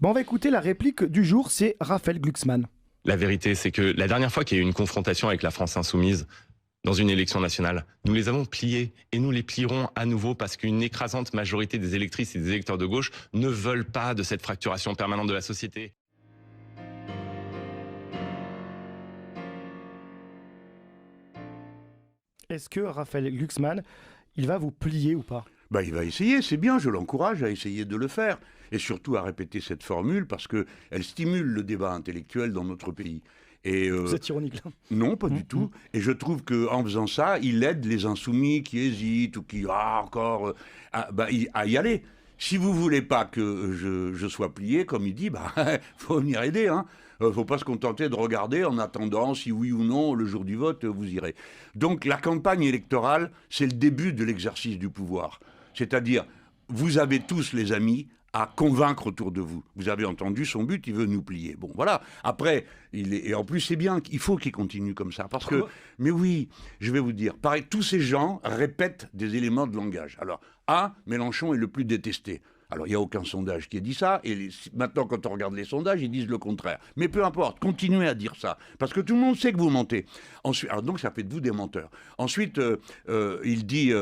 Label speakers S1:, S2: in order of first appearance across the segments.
S1: Bon, on va écouter la réplique du jour, c'est Raphaël Glucksmann.
S2: La vérité, c'est que la dernière fois qu'il y a eu une confrontation avec la France insoumise, dans une élection nationale, nous les avons pliés et nous les plierons à nouveau parce qu'une écrasante majorité des électrices et des électeurs de gauche ne veulent pas de cette fracturation permanente de la société.
S1: Est-ce que Raphaël Glucksmann, il va vous plier ou pas ?
S3: Il va essayer, c'est bien, je l'encourage à essayer de le faire. Et surtout à répéter cette formule parce qu'elle stimule le débat intellectuel dans notre pays. Et
S1: Vous êtes ironique là.
S3: non, pas du tout. Et je trouve qu'en faisant ça, il aide les insoumis qui hésitent ou qui à y aller. Si vous voulez pas que je sois plié, comme il dit, faut venir aider. Faut pas se contenter de regarder en attendant si oui ou non, le jour du vote, vous irez. Donc la campagne électorale, c'est le début de l'exercice du pouvoir. C'est-à-dire, vous avez tous les amis à convaincre autour de vous. Vous avez entendu son but, il veut nous plier. Bon, voilà. Après, et en plus, c'est bien, il faut qu'il continue comme ça. Parce que, mais oui, je vais vous dire, pareil, tous ces gens répètent des éléments de langage. Alors, Mélenchon est le plus détesté. Alors, il n'y a aucun sondage qui ait dit ça, et maintenant, quand on regarde les sondages, ils disent le contraire. Mais peu importe, continuez à dire ça, parce que tout le monde sait que vous mentez. Ensuite, alors donc, ça fait de vous des menteurs. Ensuite, il dit...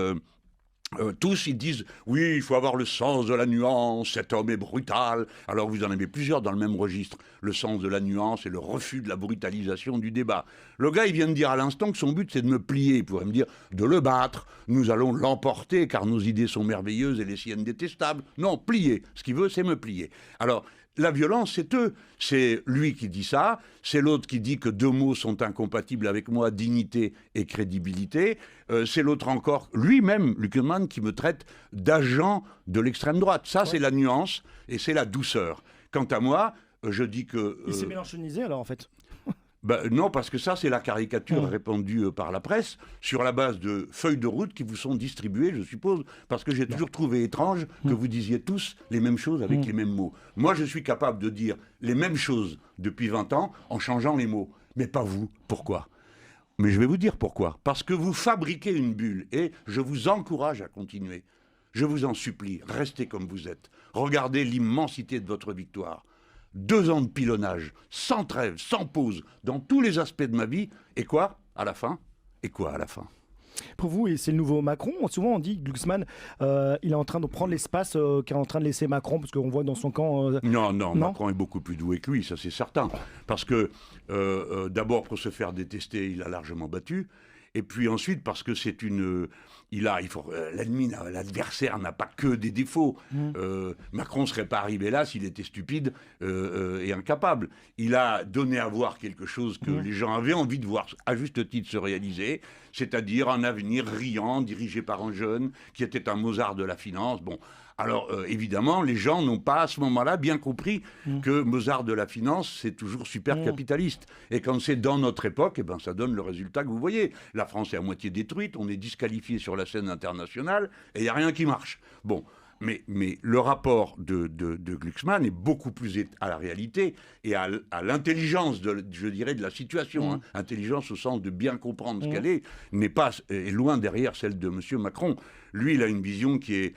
S3: tous, ils disent « Oui, il faut avoir le sens de la nuance, cet homme est brutal ». Alors, vous en avez plusieurs dans le même registre. Le sens de la nuance et le refus de la brutalisation du débat. Le gars, il vient de dire à l'instant que son but, c'est de me plier. Il pourrait me dire de le battre. Nous allons l'emporter, car nos idées sont merveilleuses et les siennes détestables. Non, plier. Ce qu'il veut, c'est me plier. Alors, la violence, c'est eux. C'est lui qui dit ça, c'est l'autre qui dit que deux mots sont incompatibles avec moi, dignité et crédibilité. C'est l'autre encore, lui-même, Glucksmann, qui me traite d'agent de l'extrême droite. Ça, c'est la nuance et c'est la douceur. Quant à moi, je dis que...
S1: Il s'est mélenchonisé alors en fait.
S3: Non, parce que ça, c'est la caricature répandue par la presse sur la base de feuilles de route qui vous sont distribuées, je suppose, parce que j'ai toujours trouvé étrange que vous disiez tous les mêmes choses avec les mêmes mots. Moi, je suis capable de dire les mêmes choses depuis 20 ans en changeant les mots. Mais pas vous. Pourquoi ? Mais je vais vous dire pourquoi. Parce que vous fabriquez une bulle et je vous encourage à continuer. Je vous en supplie, restez comme vous êtes. Regardez l'immensité de votre victoire. 2 ans de pilonnage, sans trêve, sans pause, dans tous les aspects de ma vie. Et quoi, à la fin ?
S1: Pour vous, et c'est le nouveau Macron. Souvent, on dit que Glucksmann, il est en train de prendre l'espace qu'est en train de laisser Macron, parce qu'on voit dans son camp...
S3: Non, Macron est beaucoup plus doué que lui, ça c'est certain. Parce que, d'abord, pour se faire détester, il a largement battu. Et puis ensuite, parce que c'est une... l'adversaire n'a pas que des défauts. Macron ne serait pas arrivé là s'il était stupide et incapable. Il a donné à voir quelque chose que les gens avaient envie de voir, à juste titre, se réaliser, c'est-à-dire un avenir riant, dirigé par un jeune, qui était un Mozart de la finance. Bon, alors évidemment, les gens n'ont pas à ce moment-là bien compris que Mozart de la finance, c'est toujours super capitaliste. Et quand c'est dans notre époque, ça donne le résultat que vous voyez. La France est à moitié détruite, on est disqualifié sur la scène internationale, et il n'y a rien qui marche. Bon, mais le rapport de Glucksmann est beaucoup plus à la réalité et à l'intelligence, je dirais, de la situation. Intelligence au sens de bien comprendre ce qu'elle est loin derrière celle de M. Macron. Lui, il a une vision qui est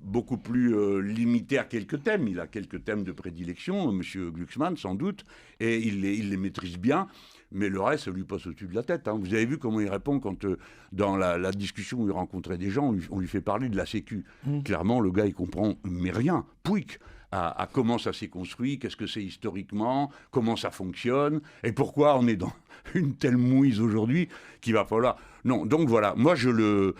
S3: beaucoup plus limité à quelques thèmes. Il a quelques thèmes de prédilection, M. Glucksmann sans doute, et il les maîtrise bien, mais le reste, ça lui passe au-dessus de la tête. Vous avez vu comment il répond quand, dans la discussion où il rencontrait des gens, on lui fait parler de la Sécu. Clairement, le gars, il comprend, mais rien, pouic, à comment ça s'est construit, qu'est-ce que c'est historiquement, comment ça fonctionne, et pourquoi on est dans une telle mouise aujourd'hui qu'il va falloir... Non, donc voilà, moi je le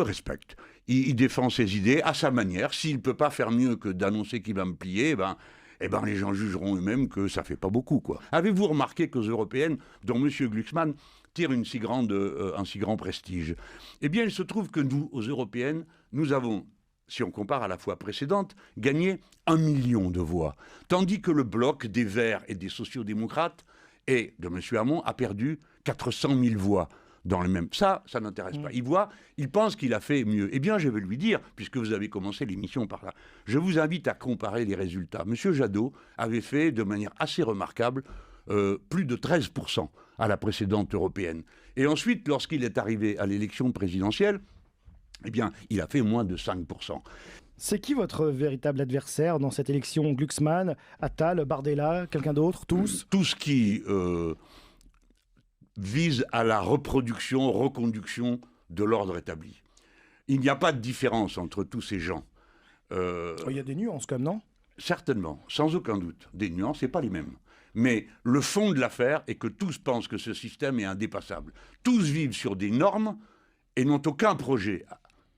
S3: respecte. Il défend ses idées à sa manière. S'il ne peut pas faire mieux que d'annoncer qu'il va me plier, les gens jugeront eux-mêmes que ça ne fait pas beaucoup, quoi. Avez-vous remarqué qu'aux européennes, dont M. Glucksmann tire un si grand prestige, eh bien, il se trouve que nous, aux européennes, nous avons, si on compare à la fois précédente, gagné 1 million de voix. Tandis que le bloc des Verts et des sociodémocrates et de M. Hamon a perdu 400 000 voix. Dans le même... Ça n'intéresse pas. Il pense qu'il a fait mieux. Eh bien, je vais lui dire, puisque vous avez commencé l'émission par là, je vous invite à comparer les résultats. M. Jadot avait fait de manière assez remarquable plus de 13% à la précédente européenne. Et ensuite, lorsqu'il est arrivé à l'élection présidentielle, eh bien, il a fait moins de 5%.
S1: C'est qui votre véritable adversaire dans cette élection? Glucksmann, Attal, Bardella, quelqu'un d'autre, tous?
S3: Tout ce qui vise à la reproduction, reconduction de l'ordre établi. Il n'y a pas de différence entre tous ces gens.
S1: Il y a des nuances quand même, non?
S3: Certainement, sans aucun doute. Des nuances, c'est pas les mêmes. Mais le fond de l'affaire est que tous pensent que ce système est indépassable. Tous vivent sur des normes et n'ont aucun projet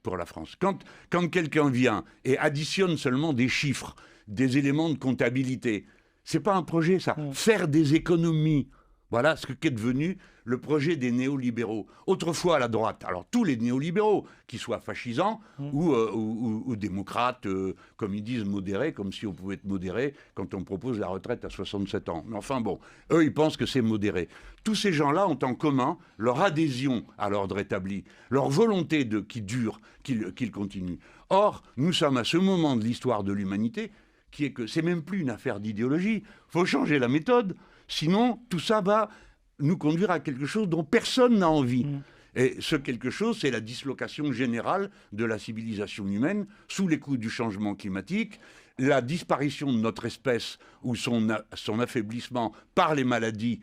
S3: pour la France. Quand quelqu'un vient et additionne seulement des chiffres, des éléments de comptabilité, c'est pas un projet, ça. Faire des économies. Voilà ce qu'est devenu le projet des néolibéraux. Autrefois à la droite, alors tous les néolibéraux, qu'ils soient fascisants ou démocrates, comme ils disent, modérés, comme si on pouvait être modéré quand on propose la retraite à 67 ans. Mais enfin bon, eux, ils pensent que c'est modéré. Tous ces gens-là ont en commun leur adhésion à l'ordre établi, leur volonté qui dure, qu'il continue. Or, nous sommes à ce moment de l'histoire de l'humanité qui est que c'est même plus une affaire d'idéologie. Il faut changer la méthode. Sinon, tout ça va nous conduire à quelque chose dont personne n'a envie. Et ce quelque chose, c'est la dislocation générale de la civilisation humaine sous les coups du changement climatique, la disparition de notre espèce ou son affaiblissement par les maladies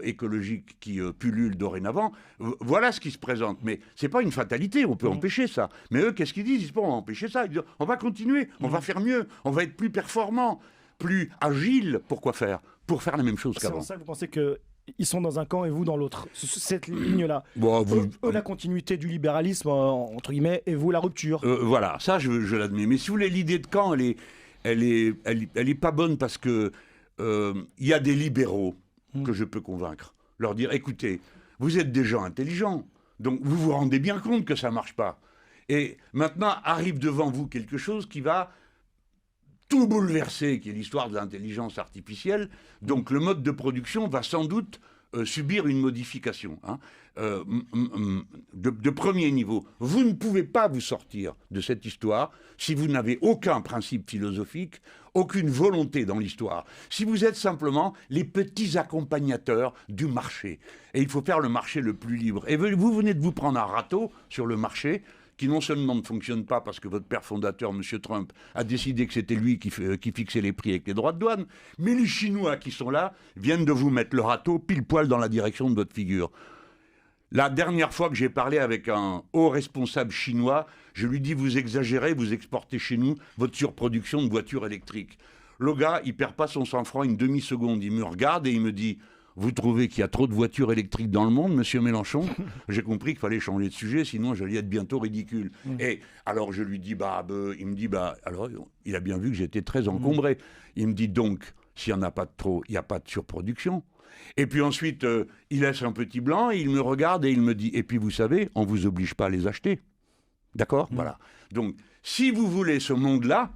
S3: écologiques qui pullulent dorénavant. Voilà ce qui se présente. Mais ce n'est pas une fatalité, on peut empêcher ça. Mais eux, qu'est-ce qu'ils disent? Ils disent, bon, on va empêcher ça. Ils disent, on va continuer, on va faire mieux, on va être plus performant, plus agile. Pourquoi faire? Pour faire la même chose qu'avant.
S1: C'est pour ça que vous pensez qu'ils sont dans un camp et vous dans l'autre, cette ligne-là.
S3: Bon,
S1: eux, la continuité du libéralisme, entre guillemets, et vous, la rupture.
S3: Voilà, ça, je l'admets. Mais si vous voulez, l'idée de camp, elle est pas bonne parce que il y a des libéraux que je peux convaincre. Leur dire, écoutez, vous êtes des gens intelligents, donc vous vous rendez bien compte que ça marche pas. Et maintenant, arrive devant vous quelque chose qui va tout bouleverser, qui est l'histoire de l'intelligence artificielle. Donc le mode de production va sans doute subir une modification de premier niveau. Vous ne pouvez pas vous sortir de cette histoire si vous n'avez aucun principe philosophique, aucune volonté dans l'histoire. Si vous êtes simplement les petits accompagnateurs du marché. Et il faut faire le marché le plus libre. Et vous venez de vous prendre un râteau sur le marché qui non seulement ne fonctionne pas parce que votre père fondateur, M. Trump, a décidé que c'était lui qui fixait les prix avec les droits de douane, mais les Chinois qui sont là viennent de vous mettre le râteau pile poil dans la direction de votre figure. La dernière fois que j'ai parlé avec un haut responsable chinois, je lui dis, vous exagérez, vous exportez chez nous votre surproduction de voitures électriques. Le gars, il perd pas son sang-froid une demi-seconde, il me regarde et il me dit, vous trouvez qu'il y a trop de voitures électriques dans le monde, monsieur Mélenchon? J'ai compris qu'il fallait changer de sujet, sinon j'allais être bientôt ridicule. Et alors je lui dis, il me dit, alors il a bien vu que j'étais très encombré. Il me dit donc, s'il n'y en a pas de trop, il n'y a pas de surproduction. Et puis ensuite, il laisse un petit blanc, et il me regarde et il me dit, et puis vous savez, on ne vous oblige pas à les acheter. D'accord? Voilà. Donc, si vous voulez ce monde-là,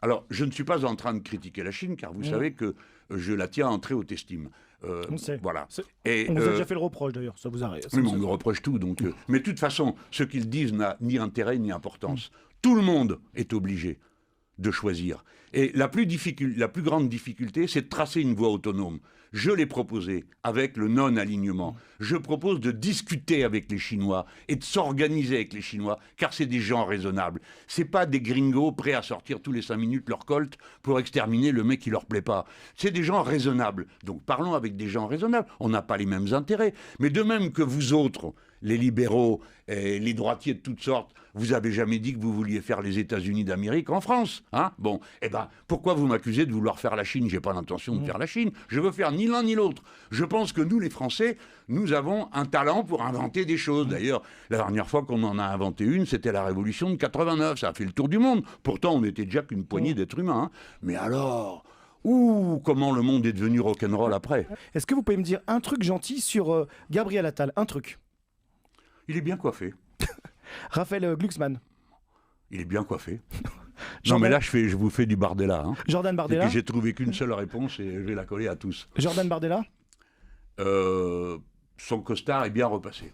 S3: alors je ne suis pas en train de critiquer la Chine, car vous savez que je la tiens en très haute estime.
S1: On sait.
S3: Voilà.
S1: On vous a déjà fait le reproche d'ailleurs, ça vous arrive.
S3: Oui, on me reproche tout. Donc, mais de toute façon, ce qu'ils disent n'a ni intérêt ni importance. Tout le monde est obligé de choisir. Et la plus grande difficulté, c'est de tracer une voie autonome. Je l'ai proposé avec le non-alignement. Je propose de discuter avec les Chinois et de s'organiser avec les Chinois, car c'est des gens raisonnables. C'est pas des gringos prêts à sortir tous les 5 minutes leur colt pour exterminer le mec qui leur plaît pas. C'est des gens raisonnables. Donc parlons avec des gens raisonnables. On n'a pas les mêmes intérêts. Mais de même que vous autres, les libéraux et les droitiers de toutes sortes, vous avez jamais dit que vous vouliez faire les États-Unis d'Amérique en France, hein? Bon, eh ben, pourquoi vous m'accusez de vouloir faire la Chine? J'ai pas l'intention de faire la Chine. Je veux faire ni l'un ni l'autre. Je pense que nous, les Français, nous avons un talent pour inventer des choses. D'ailleurs, la dernière fois qu'on en a inventé une, c'était la Révolution de 89. Ça a fait le tour du monde. Pourtant, on n'était déjà qu'une poignée d'êtres humains. Hein. Mais alors, comment le monde est devenu rock'n'roll après.
S1: Est-ce que vous pouvez me dire un truc gentil sur Gabriel Attal? Un truc.
S3: Il est bien coiffé.
S1: Raphaël Glucksmann.
S3: Il est bien coiffé. Non, mais là, je vous fais du Bardella. Hein.
S1: Jordan Bardella.
S3: Et puis, j'ai trouvé qu'une seule réponse et je vais la coller à tous.
S1: Jordan Bardella.
S3: Son costard est bien repassé.